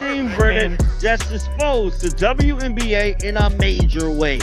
Christine Brennan just exposed the WNBA in a major way.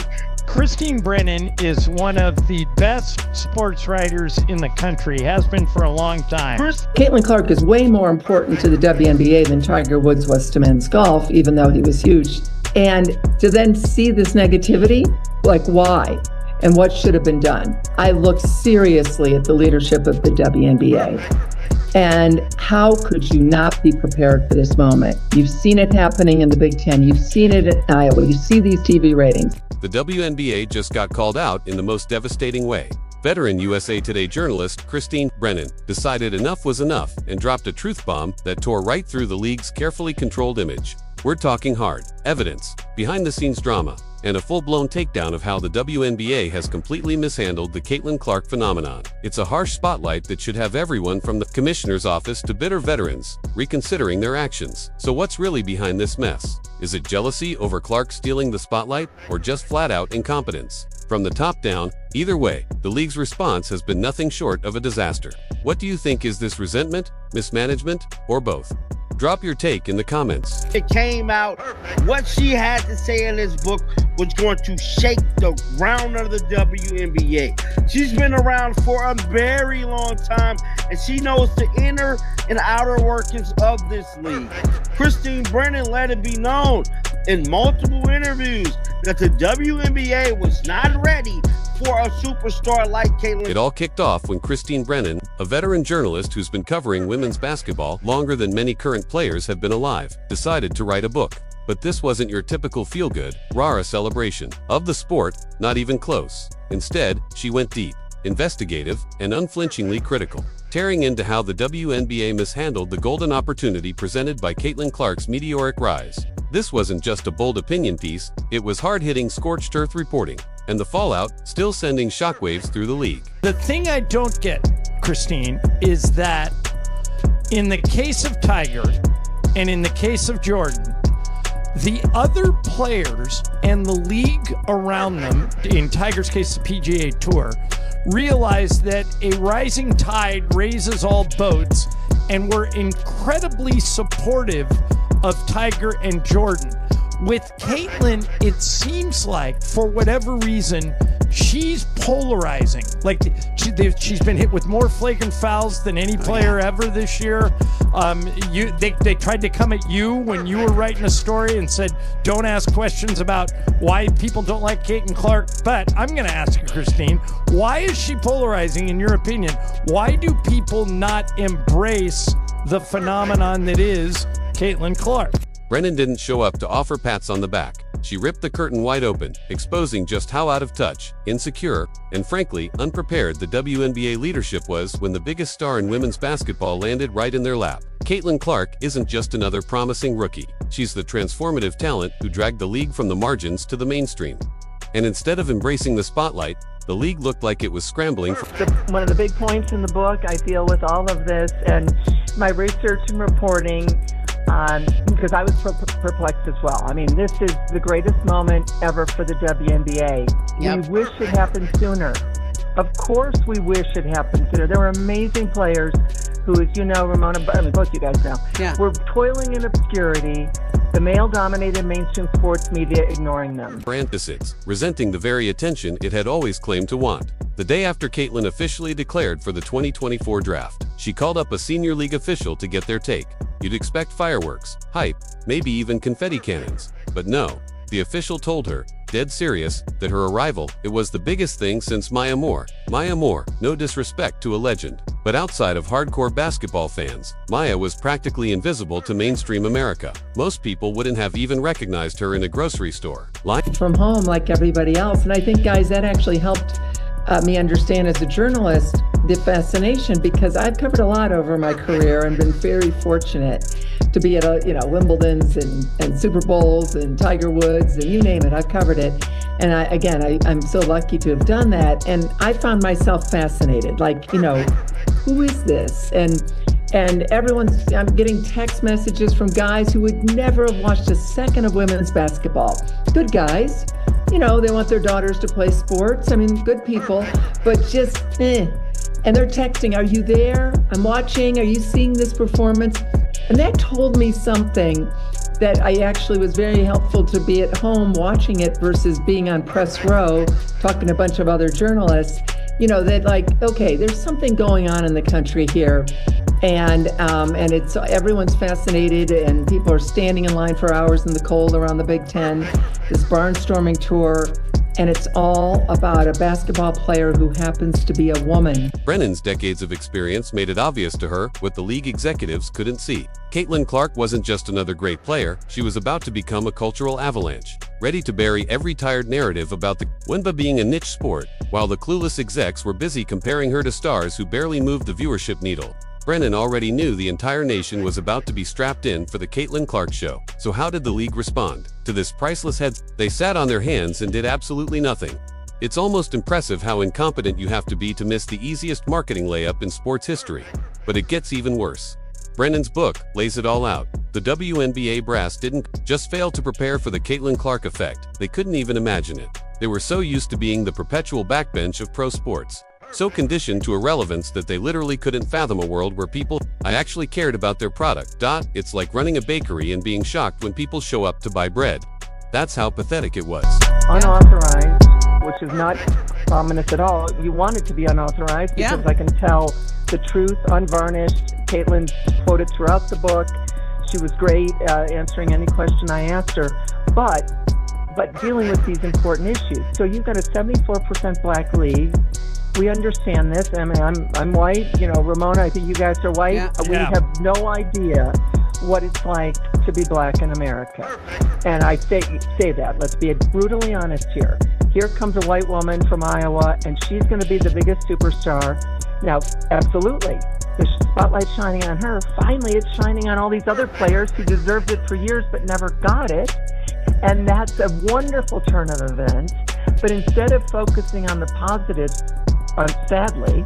Christine Brennan is one of the best sports writers in the country, has been for a long time. Caitlin Clark is way more important to the WNBA than Tiger Woods was to men's golf, even though he was huge. And to then see this negativity, like why? And what should have been done? I looked seriously at the leadership of the WNBA. And how could you not be prepared for this moment? You've seen it happening in the Big Ten. You've seen it at Iowa. You see these TV ratings. The WNBA just got called out in the most devastating way. Veteran USA Today journalist Christine Brennan decided enough was enough and dropped a truth bomb that tore right through the league's carefully controlled image. We're talking hard evidence, behind-the-scenes drama, and a full-blown takedown of how the WNBA has completely mishandled the Caitlin Clark phenomenon. It's a harsh spotlight that should have everyone from the commissioner's office to bitter veterans reconsidering their actions. So what's really behind this mess? Is it jealousy over Clark stealing the spotlight, or just flat-out incompetence? From the top down, either way, the league's response has been nothing short of a disaster. What do you think? Is this resentment, mismanagement, or both? Drop your take in the comments. It came out what she had to say in this book was going to shake the ground of the WNBA. She's been around for a very long time, and she knows the inner and outer workings of this league. Christine Brennan let it be known in multiple interviews that the WNBA was not ready for a superstar like Caitlin. It all kicked off when Christine Brennan, a veteran journalist who's been covering women's basketball longer than many current players have been alive, decided to write a book. But this wasn't your typical feel-good, rah-rah celebration of the sport, not even close. Instead, she went deep, investigative, and unflinchingly critical, tearing into how the WNBA mishandled the golden opportunity presented by Caitlin Clark's meteoric rise. This wasn't just a bold opinion piece, it was hard-hitting scorched earth reporting, and the fallout still sending shockwaves through the league. The thing I don't get, Christine, is that in the case of Tiger and in the case of Jordan, the other players and the league around them, in Tiger's case the PGA Tour, realized that a rising tide raises all boats and were incredibly supportive of Tiger and Jordan. With Caitlin, it seems like, for whatever reason, she's polarizing. Like, she's been hit with more flagrant fouls than any player ever this year. They tried to come at you when you were writing a story and said, don't ask questions about why people don't like Caitlin Clark. But I'm going to ask you, Christine, why is she polarizing in your opinion? Why do people not embrace the phenomenon that is Caitlin Clark? Brennan didn't show up to offer pats on the back. She ripped the curtain wide open, exposing just how out of touch, insecure, and frankly, unprepared the WNBA leadership was when the biggest star in women's basketball landed right in their lap. Caitlin Clark isn't just another promising rookie. She's the transformative talent who dragged the league from the margins to the mainstream. And instead of embracing the spotlight, the league looked like it was scrambling for... One of the big points in the book, I deal with all of this and my research and reporting, because I was perplexed as well. I mean, this is the greatest moment ever for the WNBA. Yep. We wish it happened sooner. Of course we wish it happened sooner. There were amazing players who, as you know, Ramona, I mean, both you guys know, were toiling in obscurity, the male-dominated mainstream sports media ignoring them. Parentheses, resenting the very attention it had always claimed to want. The day after Caitlin officially declared for the 2024 draft, she called up a senior league official to get their take. You'd expect fireworks, hype, maybe even confetti cannons. But no, the official told her, dead serious, that her arrival, it was the biggest thing since Maya Moore. Maya Moore, no disrespect to a legend, but outside of hardcore basketball fans, Maya was practically invisible to mainstream America. Most people wouldn't have even recognized her in a grocery store. From home like everybody else. And I think, guys, that actually helped me understand as a journalist the fascination, because I've covered a lot over my career and been very fortunate to be at Wimbledon's and Super Bowls and Tiger Woods and you name it, I've covered it. And I'm so lucky to have done that. And I found myself fascinated, like, who is this? And I'm getting text messages from guys who would never have watched a second of women's basketball. Good guys, they want their daughters to play sports. I mean, good people, but just, And they're texting, are you there? I'm watching, are you seeing this performance? And that told me something that I actually was very helpful to be at home watching it versus being on press row talking to a bunch of other journalists, that like, okay, there's something going on in the country here. And it's everyone's fascinated, and people are standing in line for hours in the cold around the Big Ten, this barnstorming tour, and it's all about a basketball player who happens to be a woman. Brennan's decades of experience made it obvious to her what the league executives couldn't see. Caitlin Clark wasn't just another great player, she was about to become a cultural avalanche, ready to bury every tired narrative about the WNBA being a niche sport, while the clueless execs were busy comparing her to stars who barely moved the viewership needle. Brennan already knew the entire nation was about to be strapped in for the Caitlin Clark show. So how did the league respond to this priceless head? They sat on their hands and did absolutely nothing. It's almost impressive how incompetent you have to be to miss the easiest marketing layup in sports history. But it gets even worse. Brennan's book lays it all out. The WNBA brass didn't just fail to prepare for the Caitlin Clark effect, they couldn't even imagine it. They were so used to being the perpetual backbench of pro sports. So conditioned to irrelevance that they literally couldn't fathom a world where people actually cared about their product. It's like running a bakery and being shocked when people show up to buy bread. That's how pathetic it was. Unauthorized, which is not ominous at all. You want it to be unauthorized because I can tell the truth, unvarnished. Caitlin quoted throughout the book. She was great answering any question I asked her. But dealing with these important issues. So you've got a 74% black league. We understand this. I mean, I'm white. Ramona, I think you guys are white. Yeah. We have no idea what it's like to be black in America. And I say that. Let's be brutally honest here. Here comes a white woman from Iowa, and she's going to be the biggest superstar. Now, absolutely, the spotlight's shining on her. Finally, it's shining on all these other players who deserved it for years but never got it. And that's a wonderful turn of events. But instead of focusing on the positives, sadly,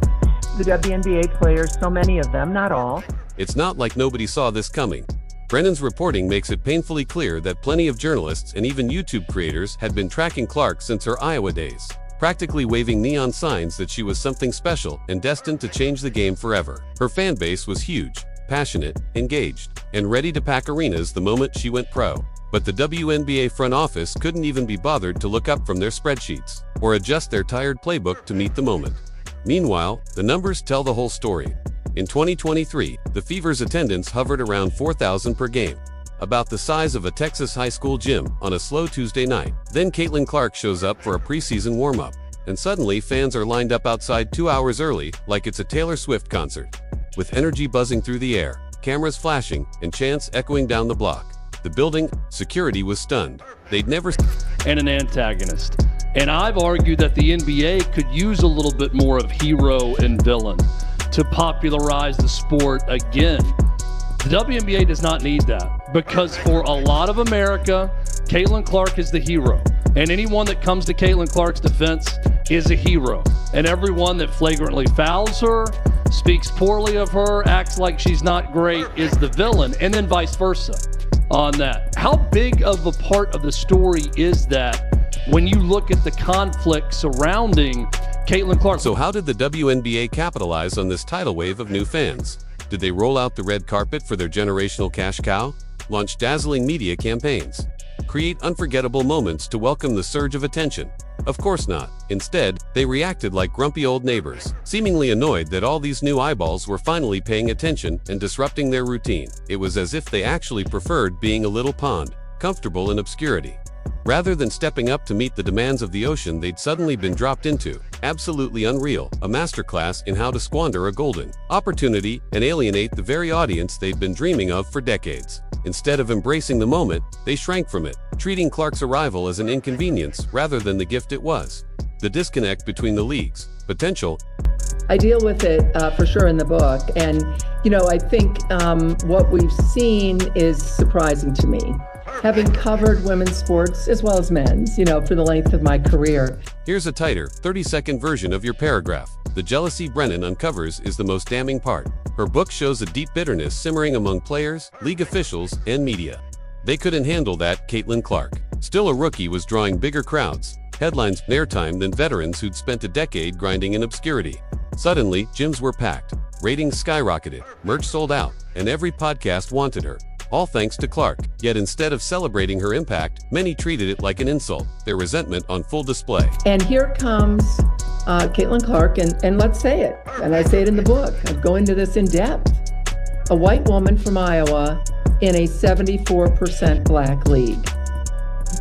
the WNBA players, so many of them, not all. It's not like nobody saw this coming. Brennan's reporting makes it painfully clear that plenty of journalists and even YouTube creators had been tracking Clark since her Iowa days, practically waving neon signs that she was something special and destined to change the game forever. Her fan base was huge, passionate, engaged, and ready to pack arenas the moment she went pro. But the WNBA front office couldn't even be bothered to look up from their spreadsheets or adjust their tired playbook to meet the moment. Meanwhile, the numbers tell the whole story. In 2023, the Fever's attendance hovered around 4,000 per game, about the size of a Texas high school gym on a slow Tuesday night. Then Caitlin Clark shows up for a preseason warm-up, and suddenly fans are lined up outside 2 hours early like it's a Taylor Swift concert. With energy buzzing through the air, cameras flashing, and chants echoing down the block. The building security was stunned. They'd never and an antagonist. And I've argued that the NBA could use a little bit more of hero and villain to popularize the sport again. The WNBA does not need that because for a lot of America, Caitlin Clark is the hero. And anyone that comes to Caitlin Clark's defense is a hero. And everyone that flagrantly fouls her, speaks poorly of her, acts like she's not great is the villain, and then vice versa on that. How big of a part of the story is that when you look at the conflict surrounding Caitlin Clark? So how did the WNBA capitalize on this tidal wave of new fans? Did they roll out the red carpet for their generational cash cow? Launch dazzling media campaigns? Create unforgettable moments to welcome the surge of attention? Of course not. Instead, they reacted like grumpy old neighbors, seemingly annoyed that all these new eyeballs were finally paying attention and disrupting their routine. It was as if they actually preferred being a little pond, comfortable in obscurity, rather than stepping up to meet the demands of the ocean they'd suddenly been dropped into. Absolutely unreal, a masterclass in how to squander a golden opportunity and alienate the very audience they'd been dreaming of for decades. Instead of embracing the moment, they shrank from it, treating Clark's arrival as an inconvenience rather than the gift it was. The disconnect between the league's potential. I deal with it for sure in the book. And, I think what we've seen is surprising to me. Having covered women's sports as well as men's, for the length of my career. Here's a tighter, 30-second version of your paragraph. The jealousy Brennan uncovers is the most damning part. Her book shows a deep bitterness simmering among players, league officials, and media. They couldn't handle that Caitlin Clark, still a rookie, was drawing bigger crowds, headlines, airtime than veterans who'd spent a decade grinding in obscurity. Suddenly, gyms were packed, ratings skyrocketed, merch sold out, and every podcast wanted her. all thanks to Clark. Yet instead of celebrating her impact, many treated it like an insult, their resentment on full display. And here comes Caitlin Clark, and let's say it, and I say it in the book. I go into this in depth. A white woman from Iowa in a 74% black league.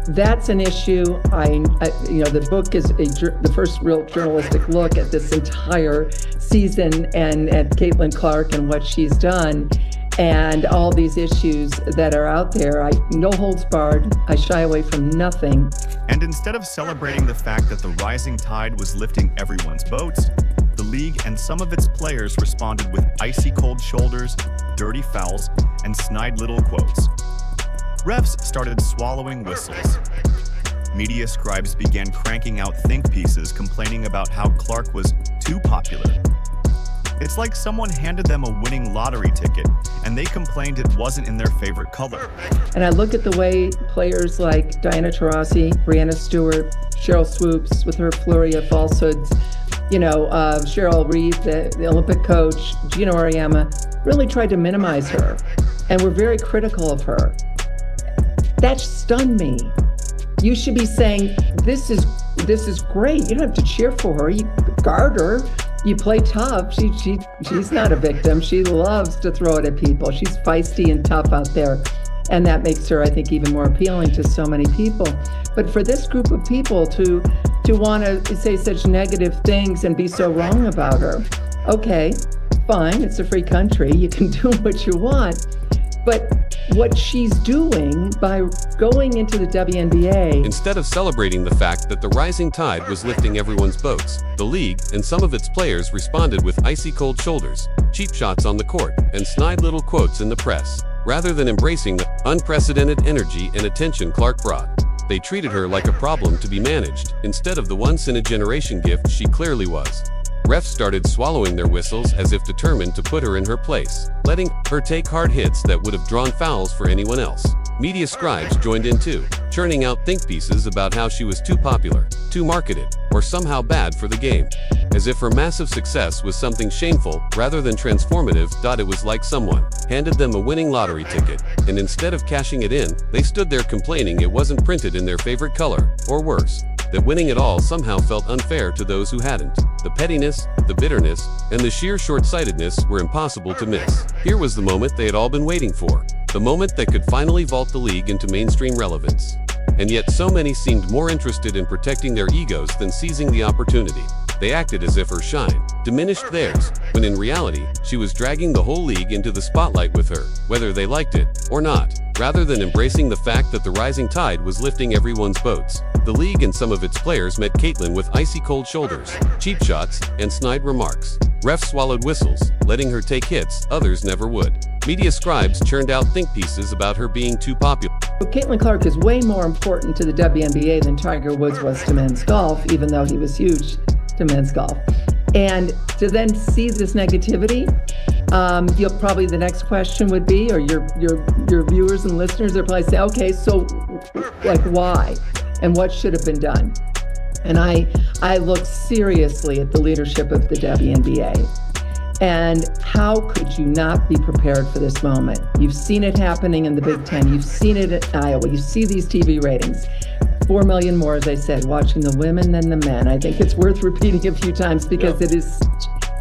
That's an issue. The book is the first real journalistic look at this entire season and at Caitlin Clark and what she's done and all these issues that are out there. No holds barred. I shy away from nothing. And instead of celebrating the fact that the rising tide was lifting everyone's boats, the league and some of its players responded with icy cold shoulders, dirty fouls, and snide little quotes. Refs started swallowing whistles. Media scribes began cranking out think pieces complaining about how Clark was too popular. It's like someone handed them a winning lottery ticket and they complained it wasn't in their favorite color. And I look at the way players like Diana Taurasi, Brianna Stewart, Cheryl Swoops with her flurry of falsehoods, Cheryl Reeve, the Olympic coach, Gina Auriemma, really tried to minimize her and were very critical of her. That stunned me. You should be saying, this is great. You don't have to cheer for her. You guard her. You play tough. She's not a victim. She loves to throw it at people. She's feisty and tough out there. And that makes her, I think, even more appealing to so many people. But for this group of people to want to say such negative things and be so wrong about her, okay, fine. It's a free country. You can do what you want. But what she's doing by going into the WNBA... Instead of celebrating the fact that the rising tide was lifting everyone's boats, the league and some of its players responded with icy cold shoulders, cheap shots on the court, and snide little quotes in the press. Rather than embracing the unprecedented energy and attention Clark brought, they treated her like a problem to be managed, instead of the once-in-a-generation gift she clearly was. Refs started swallowing their whistles as if determined to put her in her place, letting her take hard hits that would have drawn fouls for anyone else. Media scribes joined in too, churning out think pieces about how she was too popular, too marketed, or somehow bad for the game. As if her massive success was something shameful rather than transformative. It was like someone handed them a winning lottery ticket, and instead of cashing it in, they stood there complaining it wasn't printed in their favorite color, or worse, that winning it all somehow felt unfair to those who hadn't. The pettiness, the bitterness, and the sheer short-sightedness were impossible to miss. Here was the moment they had all been waiting for, the moment that could finally vault the league into mainstream relevance. And yet so many seemed more interested in protecting their egos than seizing the opportunity. They acted as if her shine diminished theirs, when in reality, she was dragging the whole league into the spotlight with her, whether they liked it or not. Rather than embracing the fact that the rising tide was lifting everyone's boats, the league and some of its players met Caitlin with icy cold shoulders, cheap shots, and snide remarks. Refs swallowed whistles, letting her take hits others never would. Media scribes churned out think pieces about her being too popular. Caitlin Clark is way more important to the WNBA than Tiger Woods was to men's golf, even though he was huge to men's golf. And to then see this negativity, you'll probably, the next question would be, or your viewers and listeners, they'll probably say, okay, so like why? And what should have been done? And I look seriously at the leadership of the WNBA. And how could you not be prepared for this moment? You've seen it happening in the Big Ten. You've seen it at Iowa. You see these TV ratings. 4 million more, as I said, watching the women than the men. I think it's worth repeating a few times because it is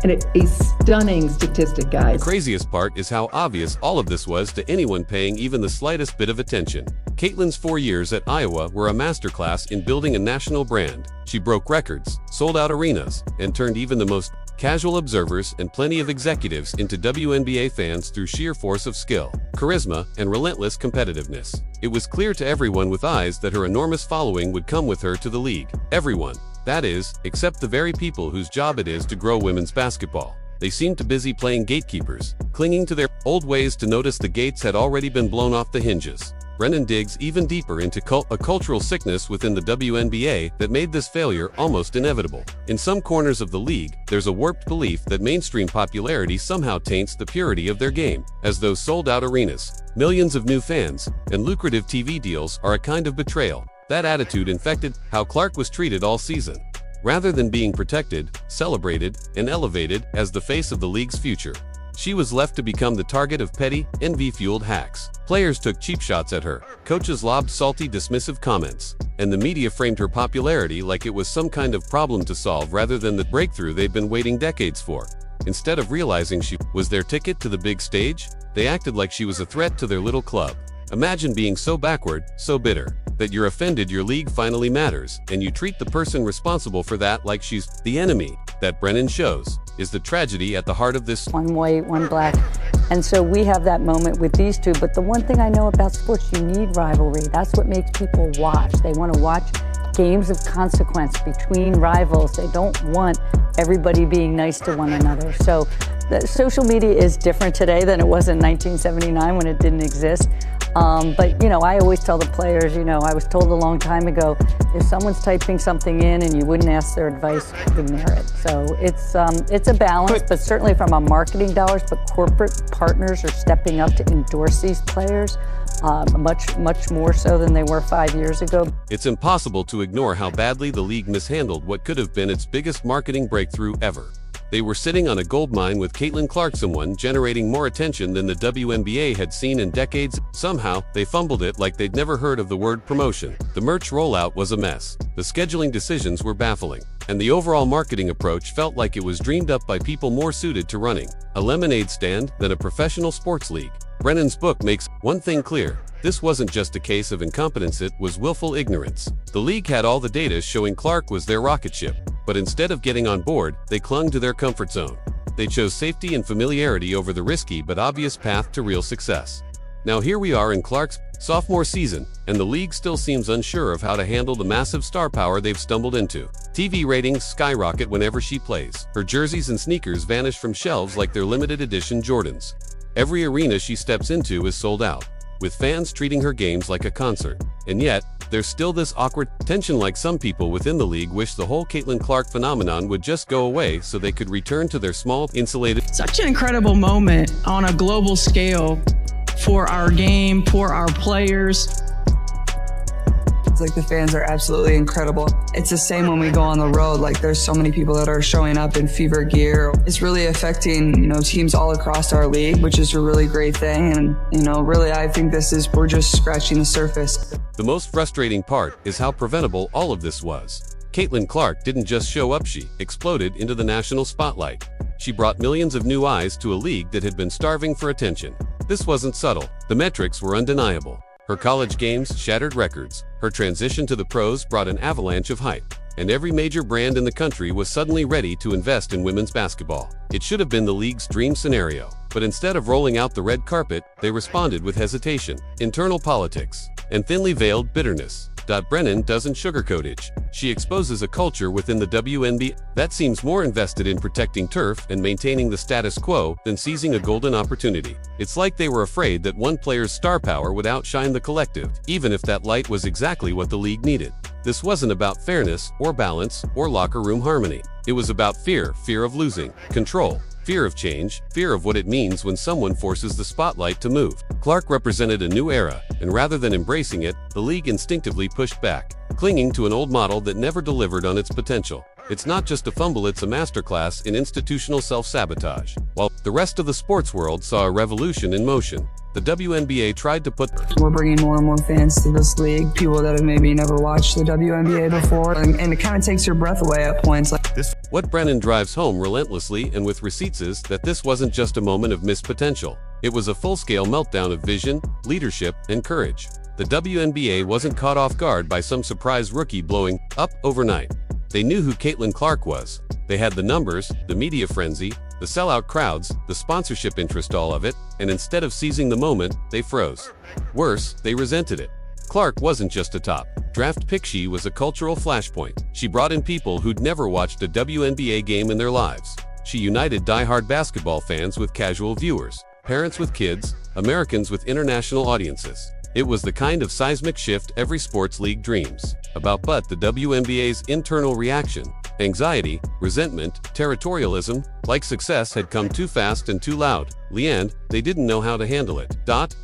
a stunning statistic, guys. The craziest part is how obvious all of this was to anyone paying even the slightest bit of attention. Caitlin's 4 years at Iowa were a masterclass in building a national brand. She broke records, sold out arenas, and turned even the most casual observers and plenty of executives into WNBA fans through sheer force of skill, charisma, and relentless competitiveness. It was clear to everyone with eyes that her enormous following would come with her to the league. Everyone. That is, except the very people whose job it is to grow women's basketball. They seemed too busy playing gatekeepers, clinging to their old ways to notice the gates had already been blown off the hinges. Brennan digs even deeper into a cultural sickness within the WNBA that made this failure almost inevitable. In some corners of the league, there's a warped belief that mainstream popularity somehow taints the purity of their game, as though sold-out arenas, millions of new fans, and lucrative TV deals are a kind of betrayal. That attitude infected how Clark was treated all season. Rather than being protected, celebrated, and elevated as the face of the league's future, She was left to become the target of petty, envy-fueled hacks. Players took cheap shots at her, coaches lobbed salty, dismissive comments, and the media framed her popularity like it was some kind of problem to solve rather than the breakthrough they'd been waiting decades for. Instead of realizing she was their ticket to the big stage, they acted like she was a threat to their little club. Imagine being so backward, so bitter, that you're offended your league finally matters, and you treat the person responsible for that like she's the enemy. That, Brennan shows, is the tragedy at the heart of this. One white, one black. And so we have that moment with these two. But the one thing I know about sports, you need rivalry. That's what makes people watch. They want to watch games of consequence between rivals. They don't want everybody being nice to one another. So the social media is different today than it was in 1979 when it didn't exist. But, I always tell the players, I was told a long time ago, if someone's typing something in and you wouldn't ask their advice, ignore it. So it's a balance, but certainly from a marketing dollars, but corporate partners are stepping up to endorse these players much more so than they were 5 years ago. It's impossible to ignore how badly the league mishandled what could have been its biggest marketing breakthrough ever. They were sitting on a gold mine with Caitlin Clark, someone generating more attention than the WNBA had seen in decades. Somehow, they fumbled it like they'd never heard of the word promotion. The merch rollout was a mess. The scheduling decisions were baffling. And the overall marketing approach felt like it was dreamed up by people more suited to running a lemonade stand than a professional sports league. Brennan's book makes one thing clear. This wasn't just a case of incompetence, it was willful ignorance. The league had all the data showing Clark was their rocket ship, but instead of getting on board, they clung to their comfort zone. They chose safety and familiarity over the risky but obvious path to real success. Now here we are in Clark's sophomore season, and the league still seems unsure of how to handle the massive star power they've stumbled into. TV ratings skyrocket whenever she plays. Her jerseys and sneakers vanish from shelves like they're limited edition Jordans. Every arena she steps into is sold out, with fans treating her games like a concert. And yet, there's still this awkward tension, like some people within the league wish the whole Caitlin Clark phenomenon would just go away so they could return to their small, insulated. Such an incredible moment on a global scale for our game, for our players. It's like the fans are absolutely incredible. It's the same when we go on the road. Like there's so many people that are showing up in fever gear. It's really affecting, teams all across our league, which is a really great thing. And, really, I think we're just scratching the surface. The most frustrating part is how preventable all of this was. Caitlin Clark didn't just show up, she exploded into the national spotlight. She brought millions of new eyes to a league that had been starving for attention. This wasn't subtle. The metrics were undeniable. Her college games shattered records. Her transition to the pros brought an avalanche of hype. And every major brand in the country was suddenly ready to invest in women's basketball. It should have been the league's dream scenario. But instead of rolling out the red carpet, they responded with hesitation, internal politics, and thinly veiled bitterness. Brennan doesn't sugarcoat it. She exposes a culture within the WNBA that seems more invested in protecting turf and maintaining the status quo than seizing a golden opportunity. It's like they were afraid that one player's star power would outshine the collective, even if that light was exactly what the league needed. This wasn't about fairness or balance or locker room harmony. It was about fear of losing control. Fear of change, fear of what it means when someone forces the spotlight to move. Clark represented a new era, and rather than embracing it, the league instinctively pushed back, clinging to an old model that never delivered on its potential. It's not just a fumble, it's a masterclass in institutional self-sabotage. While the rest of the sports world saw a revolution in motion, the WNBA tried to put... We're bringing more and more fans to this league, people that have maybe never watched the WNBA before, and it kind of takes your breath away at points. What Brennan drives home relentlessly and with receipts is that this wasn't just a moment of missed potential. It was a full-scale meltdown of vision, leadership, and courage. The WNBA wasn't caught off guard by some surprise rookie blowing up overnight. They knew who Caitlin Clark was. They had the numbers, the media frenzy, the sellout crowds, the sponsorship interest, all of it, and instead of seizing the moment, they froze. Worse, they resented it. Clark wasn't just a top draft pick, she was a cultural flashpoint. She brought in people who'd never watched a WNBA game in their lives. She united die-hard basketball fans with casual viewers, parents with kids, Americans with international audiences. It was the kind of seismic shift every sports league dreams about, but the WNBA's internal reaction, anxiety, resentment, territorialism, like success had come too fast and too loud. Leanne, they didn't know how to handle it.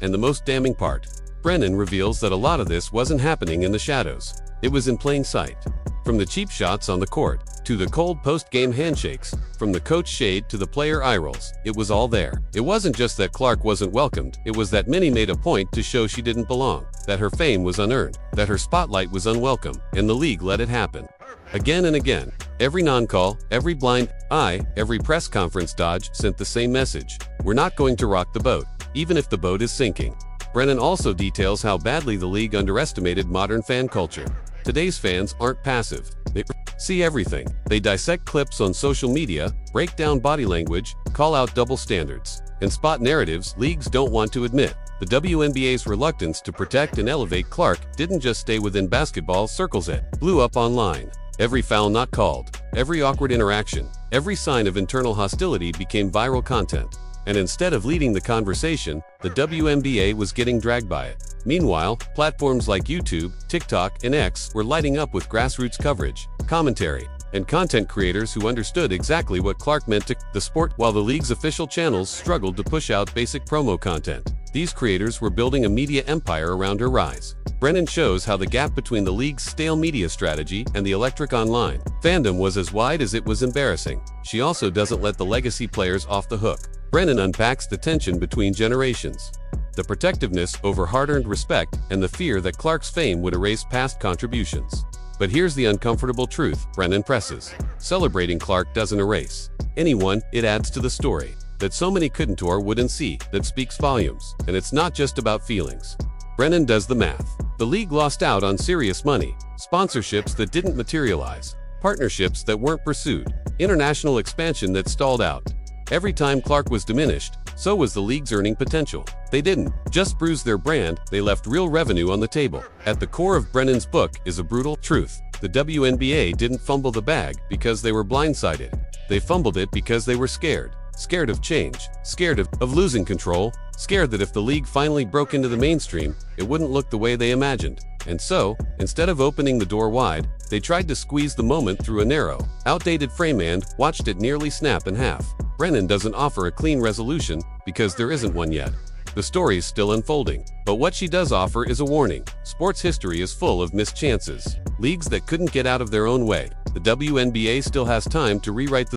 And the most damning part, Brennan reveals that a lot of this wasn't happening in the shadows. It was in plain sight. From the cheap shots on the court, To the cold post-game handshakes, from the coach shade to the player eye rolls, it was all there. It wasn't just that Clark wasn't welcomed, it was that Minnie made a point to show she didn't belong, that her fame was unearned, that her spotlight was unwelcome, and the league let it happen. Again and again, every non-call, every blind eye, every press conference dodge sent the same message. We're not going to rock the boat, even if the boat is sinking. Brennan also details how badly the league underestimated modern fan culture. Today's fans aren't passive. They see everything. They dissect clips on social media, break down body language, call out double standards, and spot narratives leagues don't want to admit. The WNBA's reluctance to protect and elevate Clark didn't just stay within basketball circles, it blew up online. Every foul not called, every awkward interaction, every sign of internal hostility became viral content. And instead of leading the conversation, the WNBA was getting dragged by it. Meanwhile, platforms like YouTube, TikTok, and X were lighting up with grassroots coverage, commentary, and content creators who understood exactly what Clark meant to the sport, while the league's official channels struggled to push out basic promo content. These creators were building a media empire around her rise. Brennan shows how the gap between the league's stale media strategy and the electric online fandom was as wide as it was embarrassing. She also doesn't let the legacy players off the hook. Brennan unpacks the tension between generations, the protectiveness over hard-earned respect, and the fear that Clark's fame would erase past contributions. But here's the uncomfortable truth, Brennan presses. Celebrating Clark doesn't erase anyone, it adds to the story that so many wouldn't see, that speaks volumes. And it's not just about feelings. Brennan does the math. The league lost out on serious money, sponsorships that didn't materialize, partnerships that weren't pursued, international expansion that stalled out. Every time Clark was diminished, so was the league's earning potential. They didn't just bruise their brand, they left real revenue on the table. At the core of Brennan's book is a brutal truth. The WNBA didn't fumble the bag because they were blindsided. They fumbled it because they were scared. Scared of change, scared of losing control, scared that if the league finally broke into the mainstream, it wouldn't look the way they imagined. And so, instead of opening the door wide, they tried to squeeze the moment through a narrow, outdated frame and watched it nearly snap in half. Brennan doesn't offer a clean resolution because there isn't one yet. The story's still unfolding. But what she does offer is a warning. Sports history is full of missed chances. Leagues that couldn't get out of their own way. The WNBA still has time to rewrite the